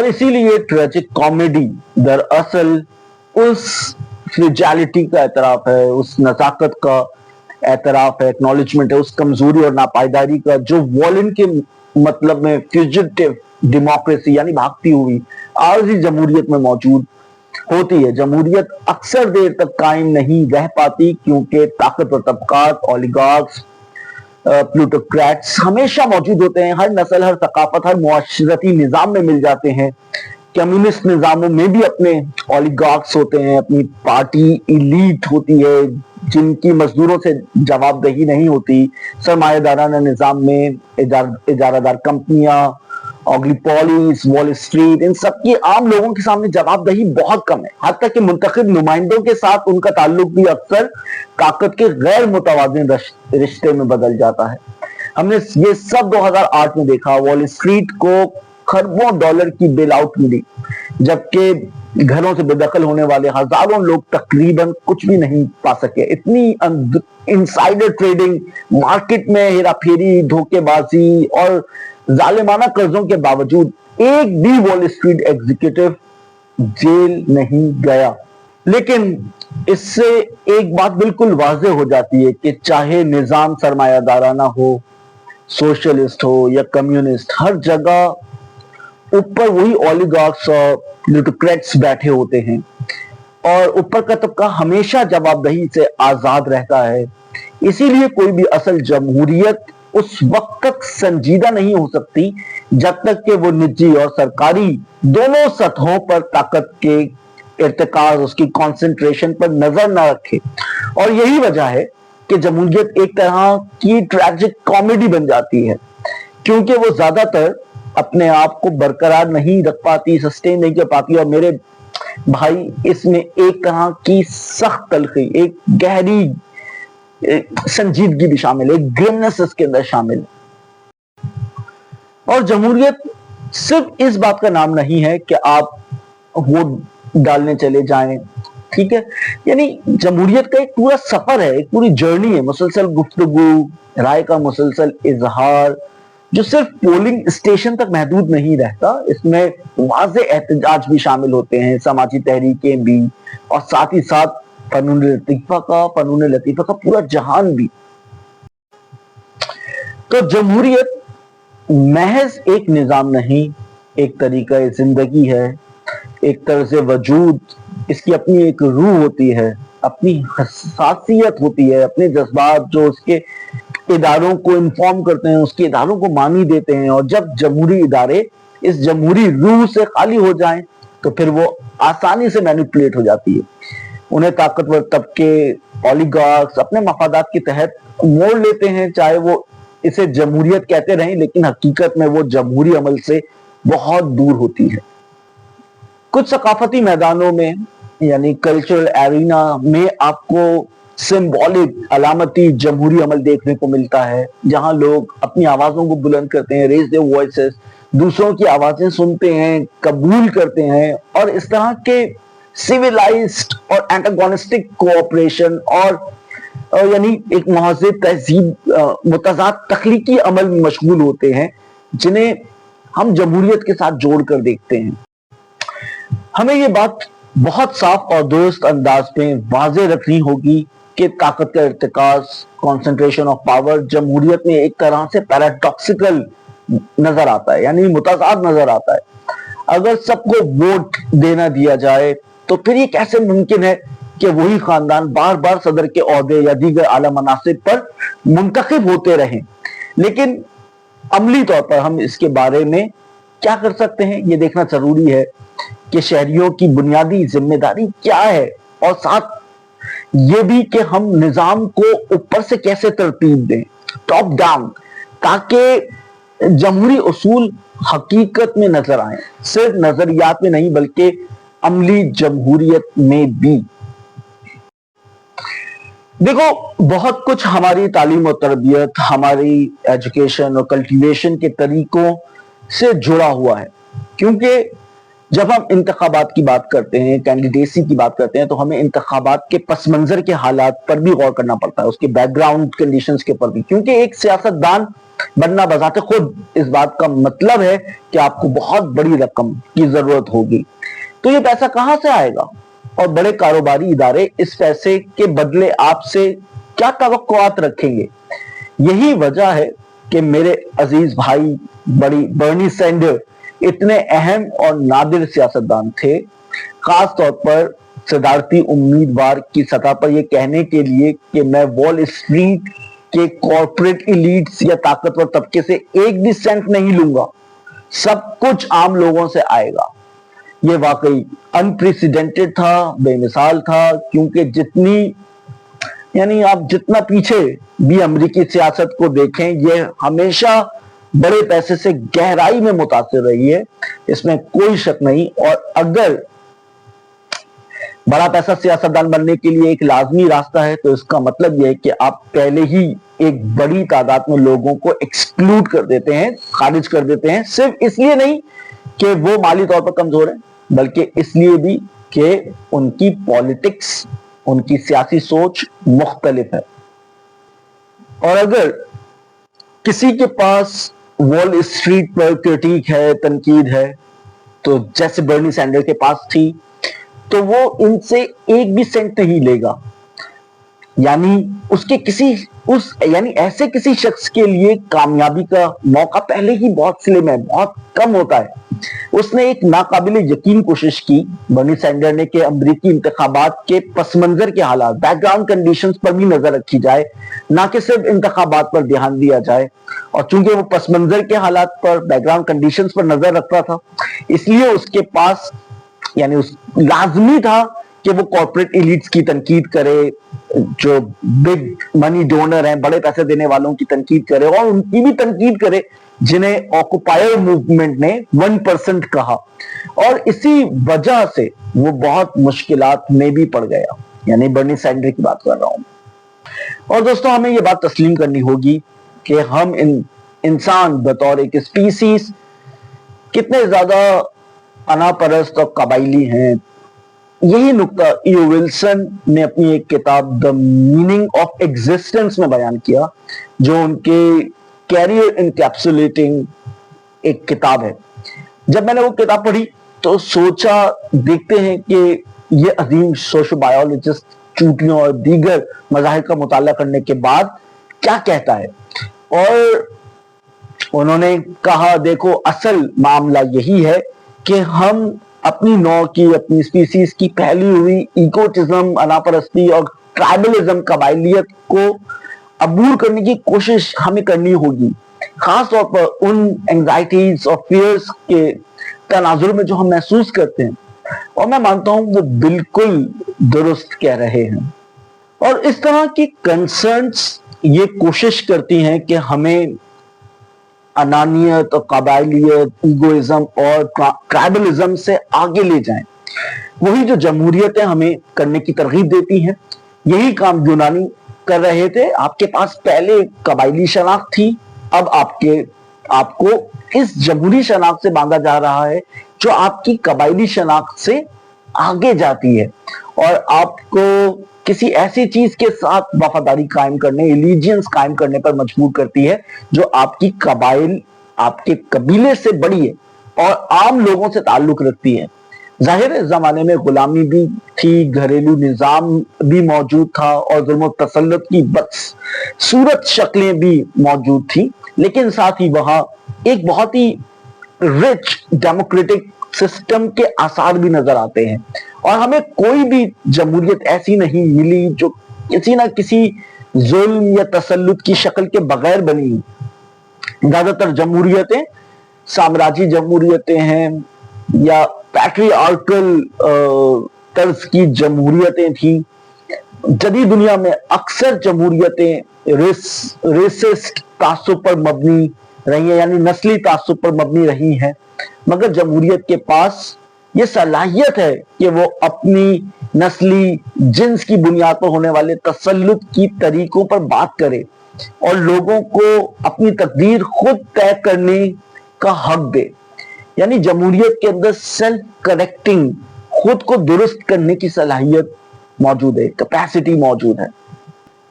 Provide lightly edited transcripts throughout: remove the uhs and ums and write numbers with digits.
اور इसीलिए tragic comedy दरअसल उस फ्रिजैलिटी का एतराफ है, उस नजाकत का एतराफ है, एक्नॉलेजमेंट है उस कमजोरी और नापायदारी का जो वॉलन के मतलब में फ्यूजिटिव डेमोक्रेसी यानी भागती हुई आरजी जमहूरियत में मौजूद होती है। जमहूरियत अक्सर देर तक कायम नहीं रह पाती क्योंकि ताकतवर तबकात, ओलिगार्क्स, प्लूटोक्रेट्स हमेशा मौजूद होते हैं। हर नस्ल, हर सकाफत, हर मुआशरती निजाम में मिल जाते हैं। कम्युनिस्ट निजामों में भी अपने ओलिगार्क्स होते हैं, अपनी पार्टी इलीट होती है जिनकी मजदूरों से जवाबदेही नहीं होती। सरमायादाराना निजाम में इजारादार कंपनियां, ऑग्लिपोलिस, वॉल स्ट्रीट, इन सबकी आम लोगों के सामने जवाबदेही बहुत कम है। हद तक कि मुंतखब नुमाइंदों के साथ उनका ताल्लुक भी अक्सर ताकत के गैर मुतवाज़िन रिश्ते में बदल जाता है। हमने ये सब 2008 में देखा। वॉल स्ट्रीट को खरबों डॉलर की बेल आउट मिली, जबकि घरों से बेदखल होने वाले हजारों लोग तकरीबन कुछ भी नहीं पा सके। इतनी इनसाइडर ट्रेडिंग, मार्केट में हेराफेरी, धोखेबाजी और जालिमाना कर्जों के बावजूद एक भी वॉल स्ट्रीट एग्जीक्यूटिव जेल नहीं गया। लेकिन इससे एक बात बिल्कुल वाज़ेह हो जाती है कि चाहे निजाम सरमायादाराना हो, सोशलिस्ट हो या कम्युनिस्ट, हर जगह ऊपर वही ओलिगार्क्स और प्लूटोक्रेट्स बैठे होते हैं और ऊपर का तबका हमेशा जवाबदेही से आजाद रहता है। इसीलिए कोई भी असल जमहूरियत उस वक्त तक संजीदा नहीं हो सकती जब तक कि वो निजी और सरकारी दोनों सतहों पर ताकत के इर्तिकाज, उसकी कंसंट्रेशन पर नजर न रखे। और यही वजह है कि जमहूरियत एक तरह की ट्रैजिक कॉमेडी बन जाती है, क्योंकि वो ज्यादातर अपने आप को बरकरार नहीं रख पाती, सस्टेन नहीं कर पाती। और मेरे भाई, इसमें एक तरह की सख्त तलखी, एक गहरी संजीदगी भी शामिल है, ग्रिमनेस इसके अंदर शामिल है। और जमहूरियत सिर्फ इस बात का नाम नहीं है कि आप वोट डालने चले जाएं, ठीक है। यानी जमहूरियत का एक पूरा सफर है, एक पूरी जर्नी है, मुसलसल गुफ्तगू, राय का मुसलसल इजहार, जो सिर्फ पोलिंग स्टेशन तक महदूद नहीं रहता। इसमें वाज़े एहतजाज भी शामिल होते हैं, समाजी तहरीकें भी, और साथ ही साथ फनून लतीफा का पूरा जहान भी। तो जमहूरियत महज एक निजाम नहीं, एक तरीका जिंदगी है, एक तर्ज वजूद। इसकी अपनी एक रूह होती है, अपनी हसासियत होती है, अपने जज्बात जो उसके इदारों को इन्फॉर्म करते हैं, उसके इदारों को मानी देते हैं। और जब जमहूरी इदारे इस जमहूरी रूह से खाली हो जाएं तो फिर वो आसानी से मैनिपुलेट हो जाती है। उन्हें ताकतवर तबके, ओलिगार्क्स अपने मफादात के तहत मोड़ लेते हैं, चाहे वो इसे जमहूरियत कहते रहें, लेकिन हकीकत में वो जमहूरी अमल से बहुत दूर होती है। कुछ सकाफती मैदानों में यानी कल्चरल एरिना में आपको सिंबॉलिक अलामती जमहूरी अमल देखने को मिलता है, जहां लोग अपनी आवाजों को बुलंद करते हैं, रेज देयर वॉइसेस, दूसरों की आवाजें सुनते हैं, कबूल करते हैं, और इस तरह के सिविलाइज्ड और एंटागोनिस्टिक कोऑपरेशन और यानी एक महज़ब तहजीब मुतज़ाद तख्लीकी अमल में मशगूल होते हैं, जिन्हें हम जमहूरियत के साथ जोड़कर देखते हैं। हमें ये बात बहुत साफ और दुरुस्त अंदाज में वाज़ेह रखनी होगी कि ताकत का इर्तिकाज़, कॉन्सेंट्रेशन ऑफ पावर जमहूरियत में एक तरह से पैराडॉक्सिकल नजर आता है, यानी मुतज़ाद नजर आता है। अगर सबको वोट देना दिया जाए तो फिर ये कैसे मुमकिन है कि वही खानदान बार बार सदर के ओहदे या दीगर आला मनासिब पर मुंतखब होते रहें। लेकिन अमली तौर पर हम इसके बारे में क्या कर सकते हैं, ये देखना जरूरी है कि शहरियों की बुनियादी जिम्मेदारी क्या है, और साथ ये भी कि हम निजाम को ऊपर से कैसे तरतीब दें, टॉप डाउन, ताकि जमहूरी उसूल हकीकत में नजर आए, सिर्फ नजरियात में नहीं बल्कि अमली जमहूरियत में भी। देखो, बहुत कुछ हमारी तालीम और तरबियत, हमारी एजुकेशन और कल्टीवेशन के तरीकों से जुड़ा हुआ है, क्योंकि जब हम इंतखाबात की बात करते हैं, कैंडिडेसी की बात करते हैं, तो हमें इंतखाबात के पस मंजर के हालात पर भी गौर करना पड़ता है, उसके बैकग्राउंड कंडीशंस के ऊपर भी, क्योंकि एक सियासतदान वरना बजाते खुद इस बात का मतलब है कि आपको बहुत बड़ी रकम की जरूरत होगी। तो ये पैसा कहां से आएगा? और बड़े कारोबारी इदारे इस पैसे के बदले आपसे क्या तवक्कुआत रखेंगे? यही वजह है कि मेरे अजीज भाई बर्नी सैंडर इतने अहम और नादिर सियासतदान थे, खास तौर पर सदारती उम्मीदवार की सतह पर यह कहने के लिए कि मैं वॉल स्ट्रीट के कॉर्पोरेट इलीट्स या ताकतवर तबके से एक भी सेंट नहीं लूंगा, सब कुछ आम लोगों से आएगा। ये वाकई अनप्रेसिडेंटेड था, बेमिसाल था, क्योंकि आप जितना पीछे भी अमेरिकी सियासत को देखें, ये हमेशा बड़े पैसे से गहराई में मुतासिर रही है, इसमें कोई शक नहीं। और अगर बड़ा पैसा सियासतदान बनने के लिए एक लाजमी रास्ता है, तो इसका मतलब यह है कि आप पहले ही एक बड़ी तादाद में लोगों को एक्सक्लूड कर देते हैं, खारिज कर देते हैं, सिर्फ इसलिए नहीं कि वो माली तौर पर कमजोर हैं, बल्कि इसलिए भी कि उनकी पॉलिटिक्स, उनकी सियासी सोच मुख्तलिफ है। और अगर किसी के पास वॉल स्ट्रीट पर क्रिटिक है, तनकीद है, तो जैसे बर्नी सैंडर के पास थी, तो वो इनसे एक भी सेंट नहीं लेगा। ऐसे किसी शख्स के लिए कामयाबी का मौका पहले ही बहुत स्लिम है, बहुत कम होता है। उसने एक नाकाबिले यकीन कोशिश की, बर्नी सैंडर ने, कि अमेरिकी इंतखाबात के पस मंजर के हालात, बैकग्राउंड कंडीशंस पर भी नजर रखी जाए, ना कि सिर्फ इंतखाबात पर ध्यान दिया जाए। और चूंकि वो पस मंजर के हालात पर, बैकग्राउंड कंडीशंस पर नजर रखता था, इसलिए उसके पास लाजमी था कि वो कॉर्पोरेट एलिट्स की तनकीद करे, जो बिग मनी डोनर हैं, बड़े पैसे देने वालों की तनकीद करे, और उनकी भी तनकीद करे जिन्हें ऑक्युपायर मूवमेंट ने 1% कहा। और इसी वजह से वो बहुत मुश्किलात में भी पड़ गया, यानी बर्नी सैंडर की बात कर रहा हूं। और दोस्तों, हमें ये बात तस्लीम करनी होगी कि हम इंसान बतौर एक स्पीसीज कितने ज्यादा अनापरस्त और कबाइली हैं। यही नुक्ता ईओ विल्सन ने अपनी एक किताब द मीनिंग ऑफ एग्जिस्टेंस में बयान किया, जो उनके कैरियर इनकैप्सुलेटिंग एक किताब है। जब मैंने वो किताब पढ़ी तो सोचा, देखते हैं कि ये अजीम सोशल बायोलॉजिस्ट चूंटियों और दीगर मज़ाहिर का मुताला करने के बाद क्या कहता है। और उन्होंने कहा, देखो, असल मामला यही है कि हम अपनी नौ की, अपनी स्पीसीज की फैली हुई इकोटिज्म, अनापरस्ती और ट्राइबलिज्म, कबाइलियत को अबूर करने की कोशिश हमें करनी होगी, खास तौर पर उन एंजाइटीज और फियर्स के तनाजुर में जो हम महसूस करते हैं। और मैं मानता हूं वो बिल्कुल दुरुस्त कह रहे हैं। और इस तरह की कंसर्न्स ये कोशिश करती हैं कि हमें अनानियत और कबाइलियत, ईगोइज्म और ट्राइबलिज्म से आगे ले जाएं। वही जो जमहूरियतें हमें करने की तरगीब देती हैं, यही काम यूनानी कर रहे थे। आपके पास पहले कबाइली शनाख्त थी, अब आपको इस जमहूरी शनाख्त से बांधा जा रहा है, जो आपकी कबाइली शनाख्त से आगे जाती है और आपको किसी ऐसी चीज के साथ वफादारी कायम करने, एलिजियंस कायम करने पर मजबूर करती है जो आपकी कबाइल, आपके कबीले से बड़ी है और आम लोगों से ताल्लुक रखती है। जाहिर जमाने में गुलामी भी थी, घरेलू निजाम भी मौजूद था और जुल्म तसल्लुत की बदसूरत शक्लें भी मौजूद थी, लेकिन साथ ही वहां एक बहुत ही रिच डेमोक्रेटिक सिस्टम के आसार भी नजर आते हैं। और हमें कोई भी जमहूरियत ऐसी नहीं मिली जो किसी ना किसी जुल्म या तसल्लुत की शक्ल के बगैर बनी हो। ज्यादातर जमहूरियतें साम्राज्य जमहूरियतें हैं या पैट्रियार्कल तर्ज की जमहूरियतें थी। जदीद दुनिया में अक्सर जमहूरियतें रेसिस्ट तासुब पर मबनी रही है, यानी नस्ली तासुब पर मबनी रही है। मगर जमहूरियत के पास ये सलाहियत है कि वो अपनी नस्ली जिन्स की बुनियाद पर होने वाले तसल्लुत की तरीकों पर बात करे और लोगों को अपनी तकदीर खुद तय करने का हक दे। यानी जमहूरियत के अंदर सेल्फ करेक्टिंग, खुद को दुरुस्त करने की सलाहियत मौजूद है, कैपेसिटी मौजूद है।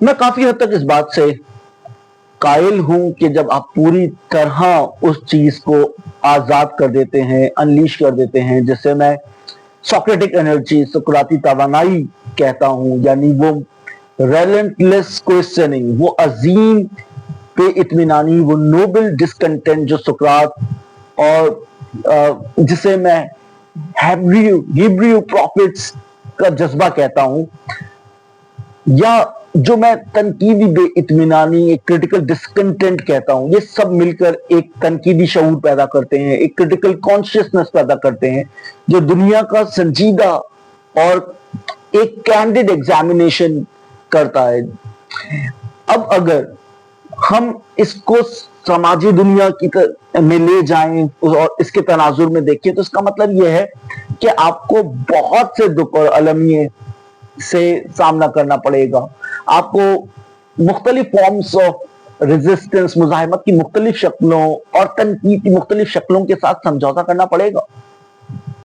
मैं काफी हद तक इस बात से قائل ہوں کہ جب آپ پوری طرح اس چیز کو آزاد کر دیتے ہیں، انلیش کر دیتے ہیں، جسے میں سوکریٹک انرجی، سقراطی توانائی کہتا ہوں، یعنی وہ ریلنٹلیس کوسچننگ، وہ عظیم بے اطمینانی، وہ نوبل ڈسکنٹینٹ جو سقراط اور جسے میں ہیبریو پروفٹس کا جذبہ کہتا ہوں، یا جو میں تنقیدی بے اطمینانی، ایک کریٹیکل ڈسکنٹینٹ کہتا ہوں، یہ سب مل کر ایک تنقیدی شعور پیدا کرتے ہیں، ایک کریٹیکل کانشیسنس پیدا کرتے ہیں جو دنیا کا سنجیدہ اور ایک کینڈیڈ ایگزامینیشن کرتا ہے۔ اب اگر ہم اس کو سماجی دنیا میں لے جائیں اور اس کے تناظر میں دیکھیں تو اس کا مطلب یہ ہے کہ آپ کو بہت سے دکھ اور المیے سے سامنا کرنا پڑے گا، آپ کو مختلف فارمز آف ریزسٹنس، مزاحمت کی مختلف شکلوں اور تنقید کی مختلف شکلوں کے ساتھ سمجھوتا کرنا پڑے گا۔